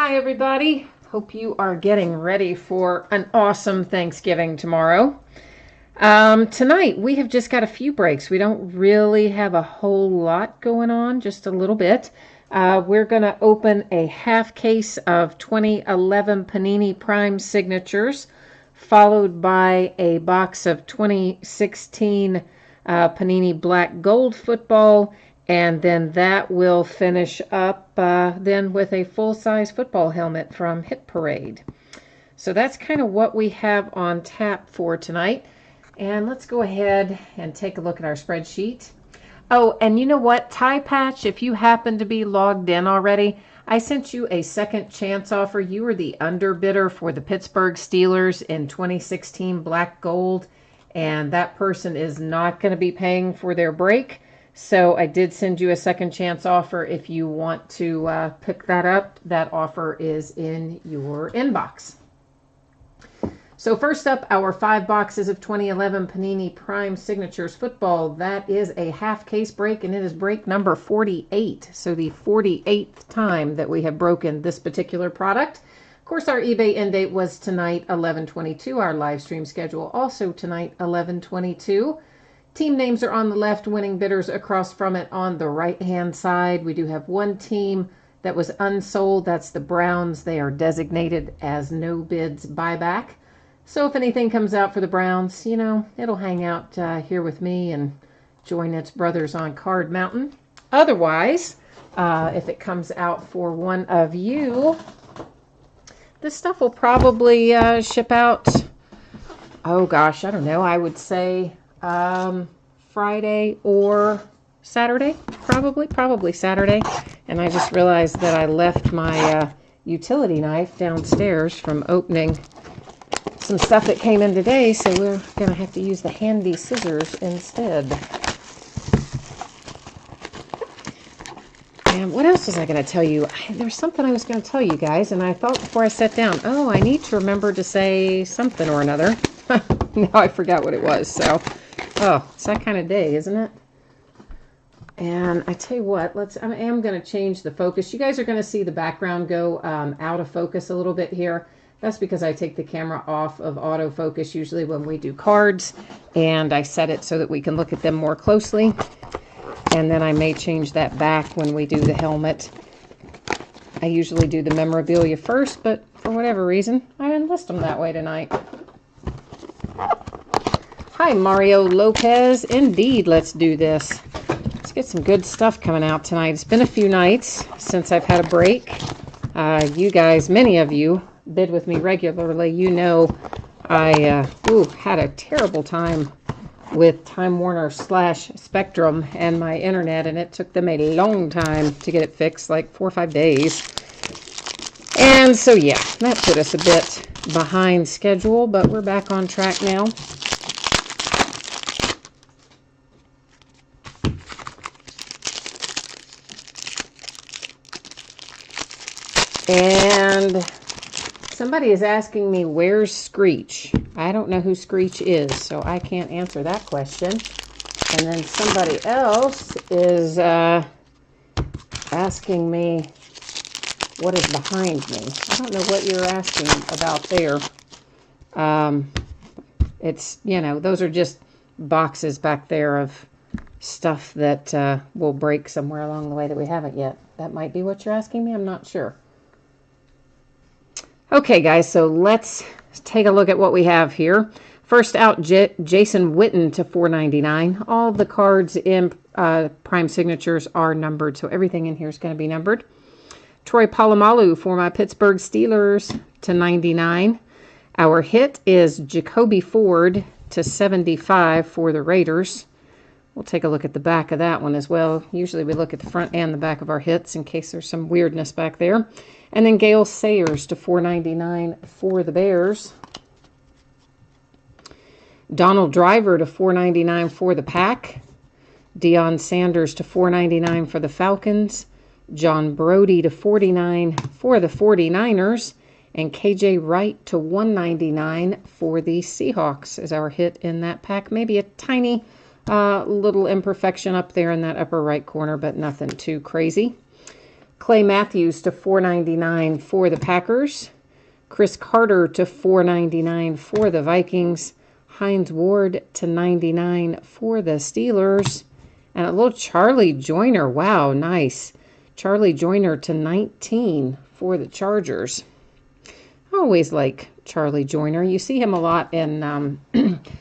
Hi everybody, hope you are getting ready for an awesome Thanksgiving tomorrow. Tonight we have just got a few breaks. We don't really have a whole lot going on, just a little bit. We're going to open a half case of 2011 Panini Prime Signatures, followed by a box of 2016 Panini Black Gold Football, and then that will finish up then with a full-size football helmet from Hit Parade. So that's kind of what we have on tap for tonight. And let's go ahead and take a look at our spreadsheet. Oh, and you know what? Tie Patch, if you happen to be logged in already, I sent you a second chance offer. You were the underbidder for the Pittsburgh Steelers in 2016 Black Gold, and that person is not going to be paying for their break. So I did send you a second chance offer. If you want to pick that up, that offer is in your inbox. So first up, our 5 boxes of 2011 Panini Prime Signatures Football. That is a half case break, and it is break number 48. So the 48th time that we have broken this particular product. Of course, our eBay end date was tonight, 11/22. Our live stream schedule also tonight, 11/22. Team names are on the left, winning bidders across from it on the right-hand side. We do have one team that was unsold. That's the Browns. They are designated as no bids buyback. So if anything comes out for the Browns, you know, it'll hang out here with me and join its brothers on Card Mountain. Otherwise, if it comes out for one of you, this stuff will probably ship out, oh gosh, I don't know, I would say Friday or Saturday, probably Saturday. And I just realized that I left my utility knife downstairs from opening some stuff that came in today, so we're going to have to use the handy scissors instead. And what else was I going to tell you? There's something I was going to tell you guys, and I thought before I sat down, oh, I need to remember to say something or another. Now I forgot what it was, so, oh, it's that kind of day, isn't it? And I tell you what, I am going to change the focus. You guys are going to see the background go out of focus a little bit here. That's because I take the camera off of autofocus usually when we do cards, and I set it so that we can look at them more closely. And then I may change that back when we do the helmet. I usually do the memorabilia first, but for whatever reason, I didn't list them that way tonight. Hi, Mario Lopez. Indeed, let's do this. Let's get some good stuff coming out tonight. It's been a few nights since I've had a break. You guys, many of you, bid with me regularly. You know I had a terrible time with Time Warner / Spectrum and my internet, and it took them a long time to get it fixed, like 4 or 5 days. And so yeah, that put us a bit behind schedule, but we're back on track now. And somebody is asking me, where's Screech? I don't know who Screech is, so I can't answer that question. And then somebody else is asking me what is behind me. I don't know what you're asking about there. It's, you know, those are just boxes back there of stuff that will break somewhere along the way that we haven't yet. That might be what you're asking me. I'm not sure. Okay, guys, so let's take a look at what we have here. First out, Jason Witten to $4.99. All the cards in Prime Signatures are numbered, so everything in here is going to be numbered. Troy Polamalu for my Pittsburgh Steelers to $99. Our hit is Jacoby Ford to $75 for the Raiders. We'll take a look at the back of that one as well. Usually we look at the front and the back of our hits in case there's some weirdness back there. And then Gale Sayers to $4.99 for the Bears. Donald Driver to $4.99 for the Pack. Deion Sanders to $4.99 for the Falcons. John Brody to $49 for the 49ers. And KJ Wright to $1.99 for the Seahawks is our hit in that pack. Maybe a tiny little imperfection up there in that upper right corner, but nothing too crazy. Clay Matthews to $4.99 for the Packers. Chris Carter to $4.99 for the Vikings. Hines Ward to $99 for the Steelers. And a little Charlie Joyner. Wow, nice. Charlie Joyner to $19 for the Chargers. I always like Charlie Joyner. You see him a lot in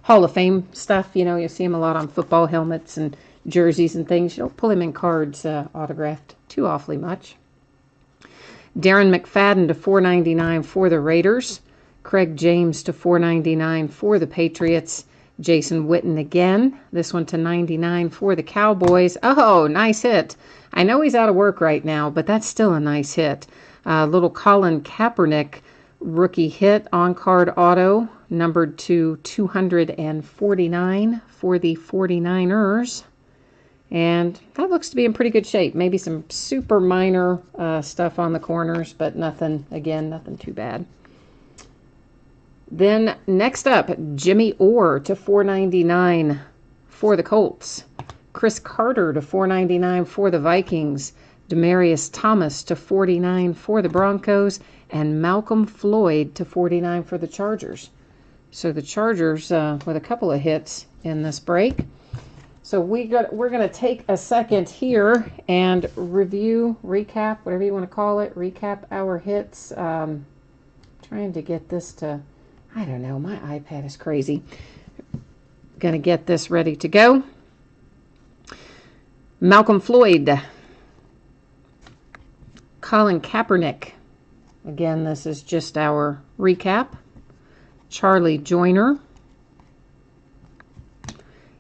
Hall of Fame stuff. You know, you see him a lot on football helmets and jerseys and things. You don't pull him in cards autographed too awfully much. Darren McFadden to $4.99 for the Raiders. Craig James to $4.99 for the Patriots. Jason Witten again. This one to $99 for the Cowboys. Oh, nice hit. I know he's out of work right now, but that's still a nice hit. Little Colin Kaepernick rookie hit on card auto, numbered to 249 for the 49ers. And that looks to be in pretty good shape. Maybe some super minor stuff on the corners, but nothing, again, nothing too bad. Then next up, Jimmy Orr to $4.99 for the Colts. Chris Carter to $4.99 for the Vikings. Demarius Thomas to $49 for the Broncos. And Malcolm Floyd to $49 for the Chargers. So the Chargers with a couple of hits in this break. So we're going to take a second here and review, recap, whatever you want to call it, recap our hits. Trying to get this to, I don't know, my iPad is crazy. Going to get this ready to go. Malcolm Floyd. Colin Kaepernick. Again, this is just our recap. Charlie Joyner.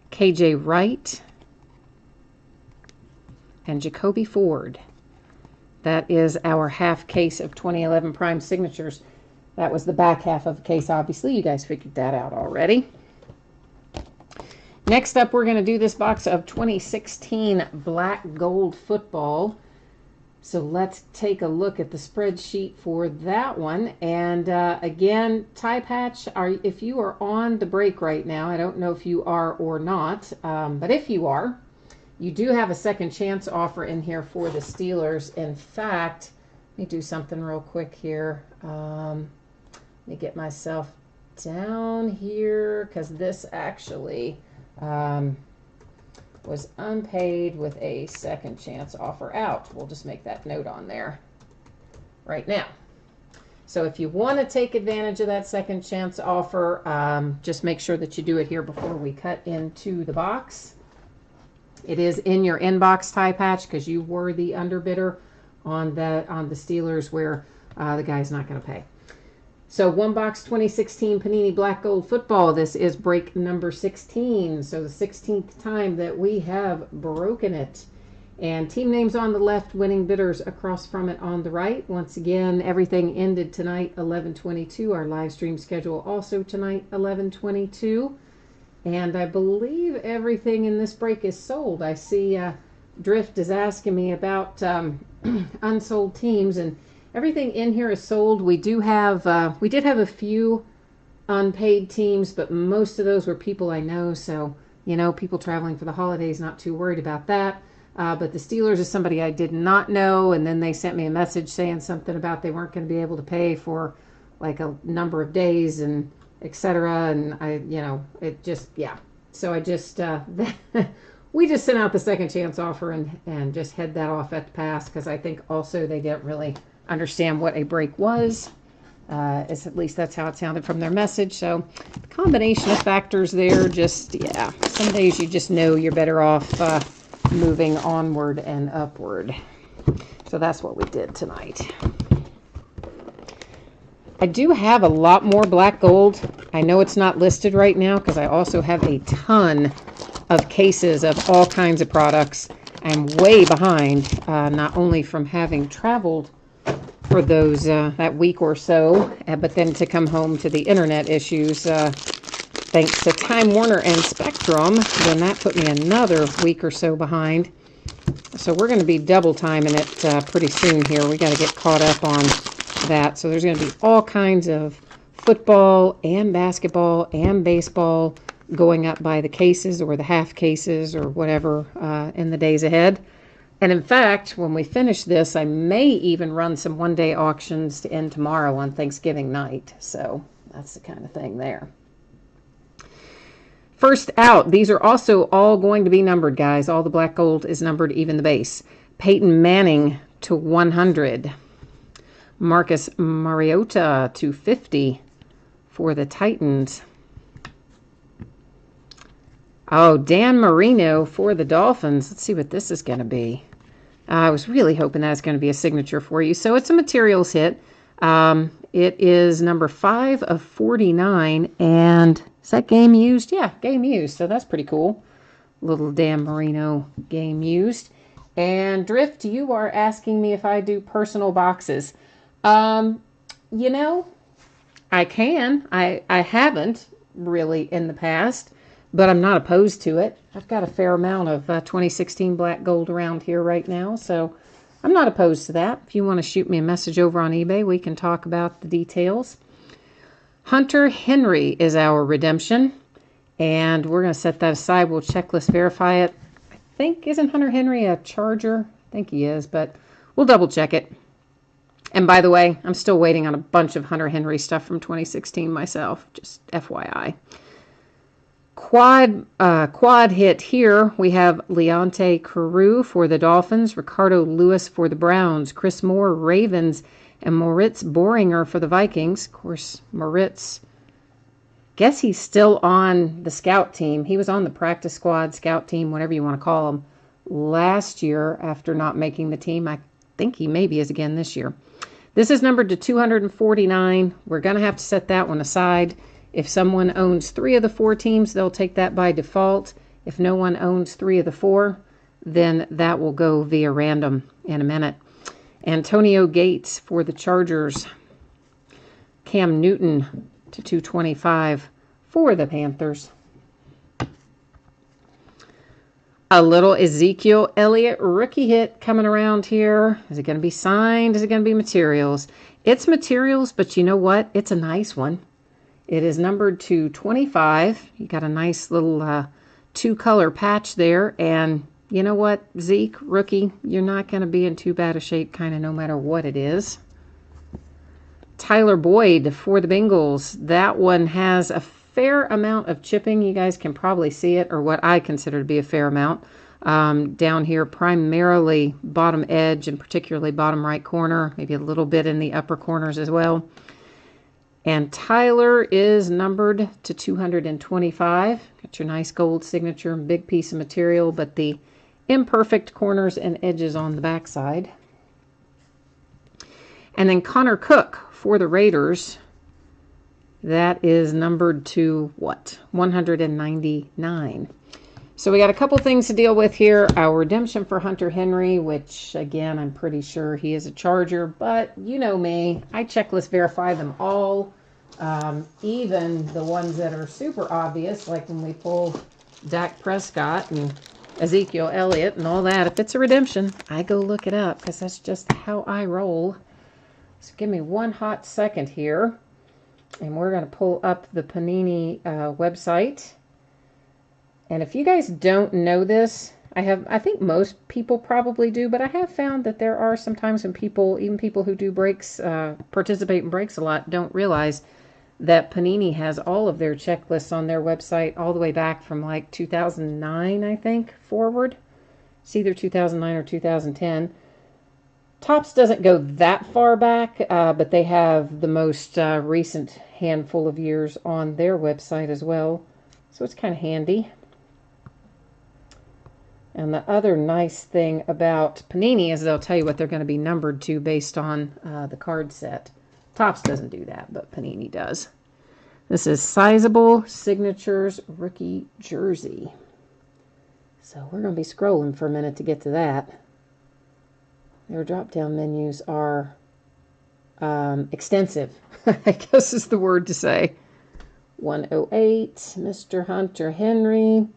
KJ Wright, and Jacoby Ford. That is our half case of 2011 Prime Signatures. That was the back half of the case, obviously. You guys figured that out already. Next up, we're going to do this box of 2016 Black Gold Football. So let's take a look at the spreadsheet for that one. And again, Ty Patch, if you are on the break right now, I don't know if you are or not, but if you are, you do have a second chance offer in here for the Steelers. In fact, let me do something real quick here. Let me get myself down here because this actually was unpaid with a second chance offer out. We'll just make that note on there right now. So if you want to take advantage of that second chance offer, just make sure that you do it here before we cut into the box. It is in your inbox, Ty Patch, because you were the underbidder on the Steelers where the guy's not going to pay. So one box 2016 Panini Black Gold Football. This is break number 16. So the 16th time that we have broken it. And team names on the left, winning bidders across from it on the right. Once again, everything ended tonight, 11/22. Our live stream schedule also tonight, 11/22. And I believe everything in this break is sold. I see Drift is asking me about unsold teams, and everything in here is sold. We did have a few unpaid teams, but most of those were people I know. So, you know, people traveling for the holidays, not too worried about that. But the Steelers is somebody I did not know, and then they sent me a message saying something about they weren't going to be able to pay for like a number of days and etc. And it just, yeah. So I just, we just sent out the second chance offer and just head that off at the pass because I think also they didn't really understand what a break was. At least that's how it sounded from their message. So the combination of factors there, just, yeah, some days you just know you're better off moving onward and upward. So that's what we did tonight. I do have a lot more black gold. I know it's not listed right now because I also have a ton of cases of all kinds of products. I'm way behind, not only from having traveled for those that week or so, but then to come home to the internet issues, thanks to Time Warner and Spectrum, then that put me another week or so behind. So we're going to be double timing it pretty soon here. We got to get caught up on that. So there's going to be all kinds of football and basketball and baseball going up by the cases or the half cases or whatever in the days ahead. And in fact, when we finish this, I may even run some one-day auctions to end tomorrow on Thanksgiving night. So that's the kind of thing there. First out, these are also all going to be numbered, guys. All the black gold is numbered, even the base. Peyton Manning to 100. Marcus Mariota to 50 for the Titans. Oh, Dan Marino for the Dolphins. Let's see what this is going to be. I was really hoping that's going to be a signature for you. So it's a materials hit. It is number 5 of 49. And is that game used? Yeah, game used. So that's pretty cool. Little Dan Marino game used. And Drift, you are asking me if I do personal boxes. You know, I can. I haven't really in the past, but I'm not opposed to it. I've got a fair amount of 2016 black gold around here right now, so I'm not opposed to that. If you want to shoot me a message over on eBay, we can talk about the details. Hunter Henry is our redemption, and we're going to set that aside. We'll checklist verify it. I think, isn't Hunter Henry a Charger? I think he is, but we'll double check it. And by the way, I'm still waiting on a bunch of Hunter Henry stuff from 2016 myself, just FYI. Quad hit here. We have Leonte Carew for the Dolphins, Ricardo Lewis for the Browns, Chris Moore, Ravens, and Moritz Boringer for the Vikings. Of course, Moritz, guess he's still on the scout team. He was on the practice squad, scout team, whatever you want to call him, last year after not making the team. I think he maybe is again this year. This is numbered to 249. We're going to have to set that one aside. If someone owns 3 of the 4 teams, they'll take that by default. If no one owns 3 of the 4, then that will go via random in a minute. Antonio Gates for the Chargers. Cam Newton to 225 for the Panthers. A little Ezekiel Elliott rookie hit coming around here. Is it going to be signed? Is it going to be materials? It's materials, but you know what? It's a nice one. It is numbered to 25. You got a nice little 2-color patch there. And you know what, Zeke, rookie, you're not going to be in too bad a shape kind of no matter what it is. Tyler Boyd for the Bengals. That one has a fair amount of chipping. You guys can probably see it, or what I consider to be a fair amount. Down here, primarily bottom edge and particularly bottom right corner, maybe a little bit in the upper corners as well. And Tyler is numbered to 225. Got your nice gold signature, big piece of material, but the imperfect corners and edges on the backside. And then Connor Cook for the Raiders. That is numbered to what? 199. So we got a couple things to deal with here. Our redemption for Hunter Henry, which again, I'm pretty sure he is a Charger, but you know me, I checklist verify them all. Even the ones that are super obvious, like when we pull Dak Prescott and Ezekiel Elliott and all that. If it's a redemption, I go look it up because that's just how I roll. So give me one hot second here. And we're going to pull up the Panini website. And if you guys don't know this, I think most people probably do, but I have found that there are sometimes when people, even people who do breaks, participate in breaks a lot, don't realize that Panini has all of their checklists on their website all the way back from like 2009, I think, forward. It's either 2009 or 2010. Topps doesn't go that far back, but they have the most recent handful of years on their website as well. So it's kind of handy. And the other nice thing about Panini is they'll tell you what they're going to be numbered to based on the card set. Topps doesn't do that, but Panini does. This is Sizable Signatures Rookie Jersey. So we're going to be scrolling for a minute to get to that. Their drop-down menus are extensive, I guess is the word to say. 108, Mr. Hunter Henry.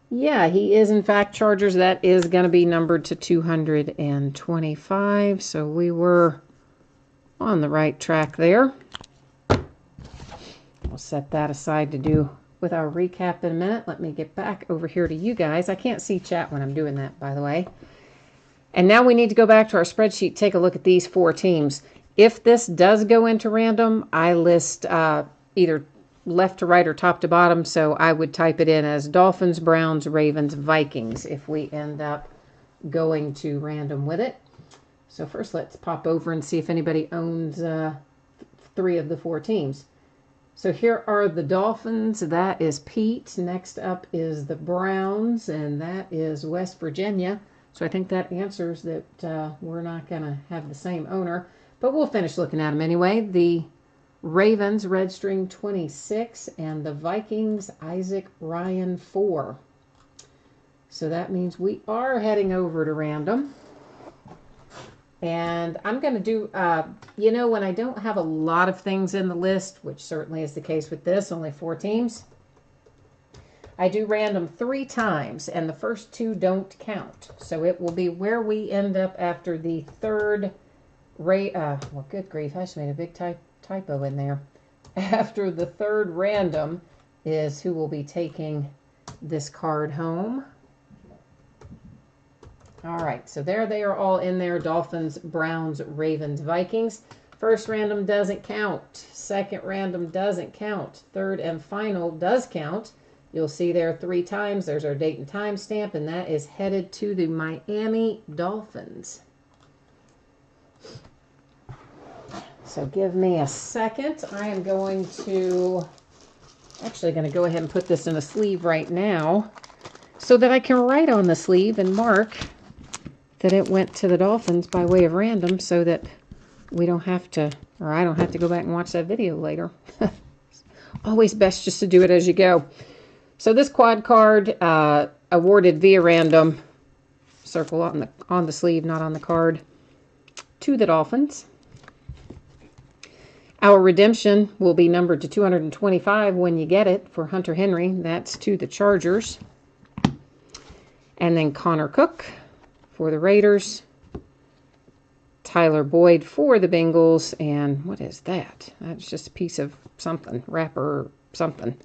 Yeah, he is in fact Chargers. That is going to be numbered to 225. So we were on the right track there. We'll set that aside to do with our recap in a minute. Let me get back over here to you guys. I can't see chat when I'm doing that, by the way. And now we need to go back to our spreadsheet, take a look at these 4 teams. If this does go into random, I list either left to right or top to bottom, so I would type it in as Dolphins, Browns, Ravens, Vikings if we end up going to random with it. So first let's pop over and see if anybody owns 3 of the 4 teams. So here are the Dolphins. That is Pete. Next up is the Browns, and that is West Virginia. So I think that answers that we're not going to have the same owner, but we'll finish looking at them anyway. The Ravens, Red String 26, and the Vikings, Isaac Ryan 4. So that means we are heading over to random. And I'm going to do, when I don't have a lot of things in the list, which certainly is the case with this, only 4 teams, I do random 3 times, and the first 2 don't count. So it will be where we end up after the third, well, good grief, I just made a big typo in there. After the third random is who will be taking this card home. All right, so there they are all in there. Dolphins, Browns, Ravens, Vikings. First random doesn't count. Second random doesn't count. Third and final does count. You'll see there 3 times. There's our date and time stamp, and that is headed to the Miami Dolphins. So give me a second. I am actually going to go ahead and put this in a sleeve right now so that I can write on the sleeve and mark that it went to the Dolphins by way of random, so that we don't have to, or I don't have to go back and watch that video later. Always best just to do it as you go. So this quad card, awarded via random, circle on the sleeve, not on the card, to the Dolphins. Our redemption will be numbered to 225 when you get it for Hunter Henry. That's to the Chargers. And then Connor Cook for the Raiders, Tyler Boyd for the Bengals, and what is that? That's just a piece of something, wrapper or something.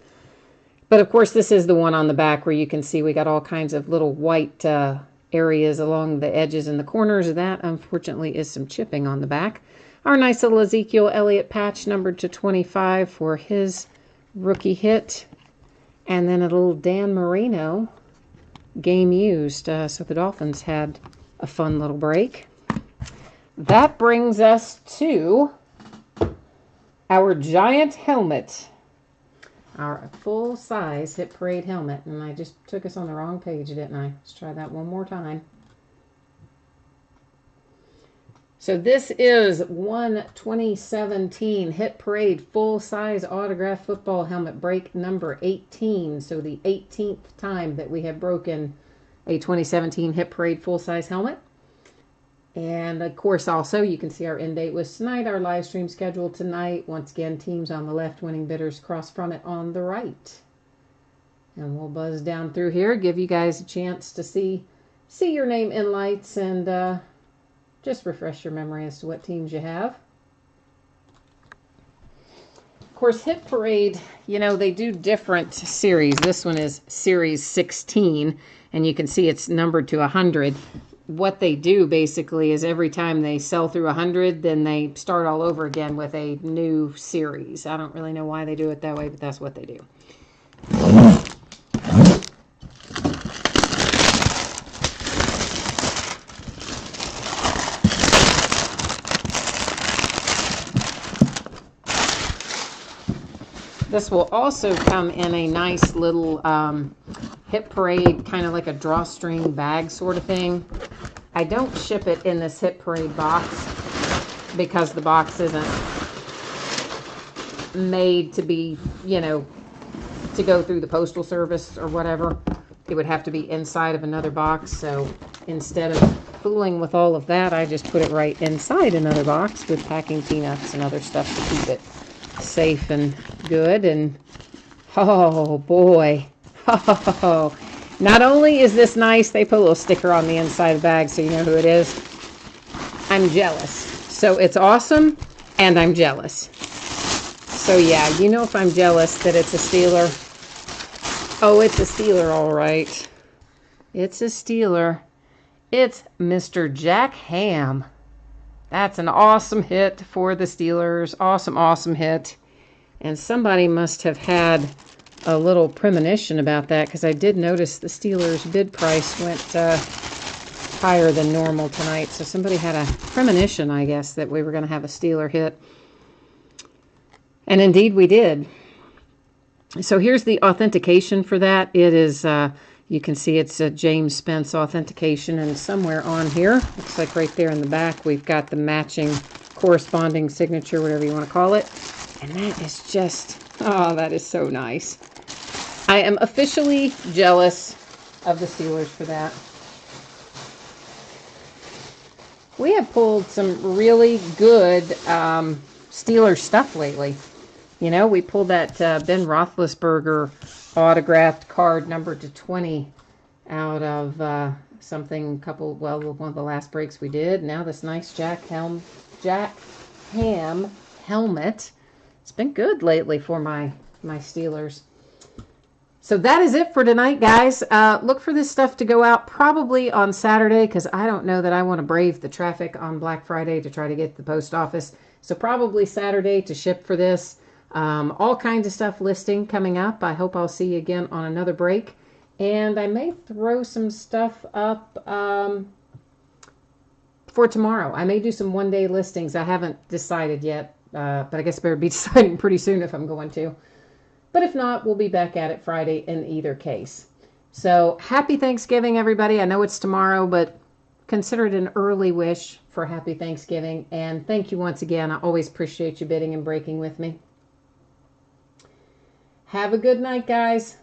But of course, this is the one on the back where you can see we got all kinds of little white areas along the edges and the corners. That, unfortunately, is some chipping on the back. Our nice little Ezekiel Elliott patch numbered to 25 for his rookie hit. And then a little Dan Marino game used. So the Dolphins had a fun little break. That brings us to our giant helmet. Our full-size Hit Parade helmet. And I just took us on the wrong page, didn't I? Let's try that one more time. So this is 2017 Hit Parade full-size autograph football helmet break number 18. So the 18th time that we have broken a 2017 Hit Parade full-size helmet. And of course, also, you can see our end date was tonight, our live stream schedule tonight. Once again, teams on the left, winning bidders cross from it on the right. And we'll buzz down through here, give you guys a chance to see your name in lights, and just refresh your memory as to what teams you have. Of course, Hit Parade, they do different series. This one is Series 16, and you can see it's numbered to 100. What they do basically is every time they sell through 100, then they start all over again with a new series. I don't really know why they do it that way, but that's what they do. This will also come in a nice little Hit Parade, kind of like a drawstring bag sort of thing. I don't ship it in this Hit Parade box because the box isn't made to be, to go through the postal service or whatever. It would have to be inside of another box. So instead of fooling with all of that, I just put it right inside another box with packing peanuts and other stuff to keep it safe and good. And oh boy, not only is this nice, they put a little sticker on the inside of the bag so you know who it is. I'm jealous. So it's awesome, and I'm jealous. So yeah, if I'm jealous that it's a Steeler. Oh, it's a Steeler, all right. It's a Steeler. It's Mr. Jack Ham. That's an awesome hit for the Steelers. Awesome, awesome hit. And somebody must have had a little premonition about that, because I did notice the Steelers bid price went higher than normal tonight. So somebody had a premonition, I guess, that we were going to have a Steeler hit. And indeed we did. So here's the authentication for that. It is, you can see it's a James Spence authentication, and somewhere on here, looks like right there in the back, we've got the matching corresponding signature, whatever you want to call it. And that is just, oh, that is so nice. I am officially jealous of the Steelers for that. We have pulled some really good Steelers stuff lately. You know, we pulled that Ben Roethlisberger autographed card numbered to 20 out of one of the last breaks we did. Now this nice Jack Ham helmet. It's been good lately for my Steelers. So that is it for tonight, guys. Look for this stuff to go out probably on Saturday, because I don't know that I want to brave the traffic on Black Friday to try to get to the post office. So probably Saturday to ship for this. All kinds of stuff listing coming up. I hope I'll see you again on another break. And I may throw some stuff up for tomorrow. I may do some one-day listings. I haven't decided yet, but I guess I better be deciding pretty soon if I'm going to. But if not, we'll be back at it Friday in either case. So happy Thanksgiving, everybody. I know it's tomorrow, but consider it an early wish for happy Thanksgiving. And thank you once again. I always appreciate you bidding and breaking with me. Have a good night, guys.